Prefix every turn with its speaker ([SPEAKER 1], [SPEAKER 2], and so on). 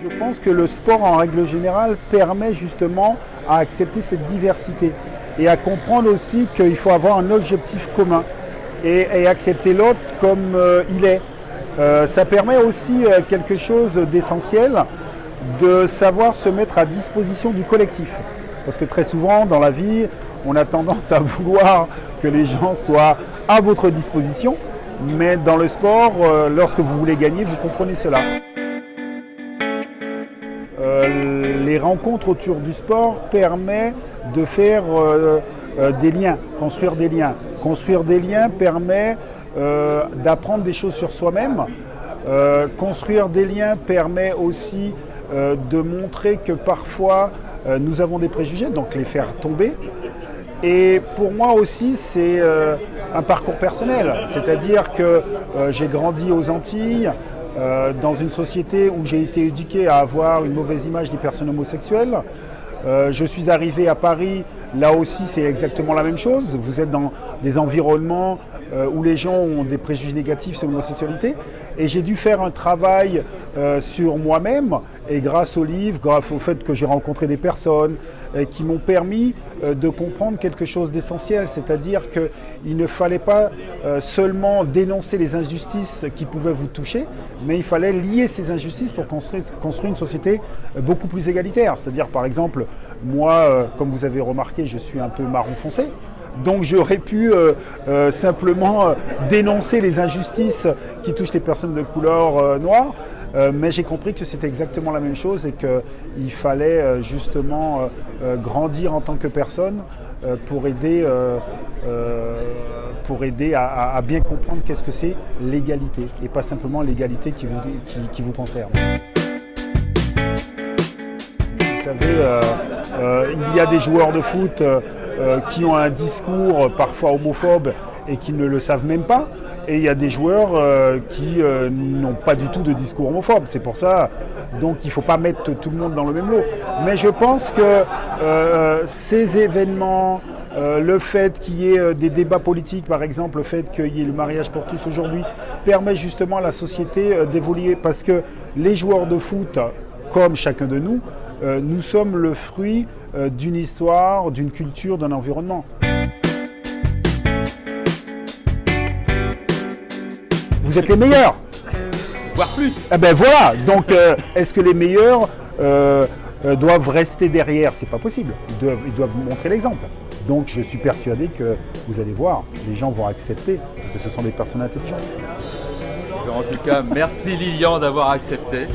[SPEAKER 1] Je pense que le sport en règle générale permet justement à accepter cette diversité et à comprendre aussi qu'il faut avoir un objectif commun et accepter l'autre comme il est. Ça permet aussi quelque chose d'essentiel, de savoir se mettre à disposition du collectif. Parce que très souvent dans la vie, on a tendance à vouloir que les gens soient à votre disposition, mais dans le sport, lorsque vous voulez gagner, vous comprenez cela. Les rencontres autour du sport permettent de faire des liens, construire des liens. Construire des liens permet d'apprendre des choses sur soi-même. Construire des liens permet aussi de montrer que parfois nous avons des préjugés, donc les faire tomber. Et pour moi aussi, c'est un parcours personnel. C'est-à-dire que j'ai grandi aux Antilles, dans une société où j'ai été éduqué à avoir une mauvaise image des personnes homosexuelles. Je suis arrivé à Paris, là aussi c'est exactement la même chose. Vous êtes dans des environnements où les gens ont des préjugés négatifs sur l'homosexualité. Et j'ai dû faire un travail sur moi-même, et grâce au livre, grâce au fait que j'ai rencontré des personnes qui m'ont permis de comprendre quelque chose d'essentiel, c'est-à-dire qu'il ne fallait pas seulement dénoncer les injustices qui pouvaient vous toucher, mais il fallait lier ces injustices pour construire une société beaucoup plus égalitaire. C'est-à-dire, par exemple, moi, comme vous avez remarqué, je suis un peu marron foncé. Donc j'aurais pu simplement dénoncer les injustices qui touchent les personnes de couleur noire, mais j'ai compris que c'était exactement la même chose et qu'il fallait justement grandir en tant que personne pour aider à bien comprendre qu'est-ce que c'est l'égalité et pas simplement l'égalité qui vous concerne. Vous savez, il y a des joueurs de foot qui ont un discours parfois homophobe et qui ne le savent même pas. Et il y a des joueurs qui n'ont pas du tout de discours homophobe. C'est pour ça, donc il ne faut pas mettre tout le monde dans le même lot. Mais je pense que ces événements, le fait qu'il y ait des débats politiques, par exemple, le fait qu'il y ait le mariage pour tous aujourd'hui, permet justement à la société d'évoluer. Parce que les joueurs de foot, comme chacun de nous, nous sommes le fruit d'une histoire, d'une culture, d'un environnement. Vous êtes les meilleurs.
[SPEAKER 2] Voire plus.
[SPEAKER 1] Eh ben voilà, donc est-ce que les meilleurs doivent rester derrière? C'est pas possible, ils doivent montrer l'exemple. Donc je suis persuadé que vous allez voir, les gens vont accepter, parce que ce sont des personnes intelligentes.
[SPEAKER 2] En tout cas, merci Lilian d'avoir accepté.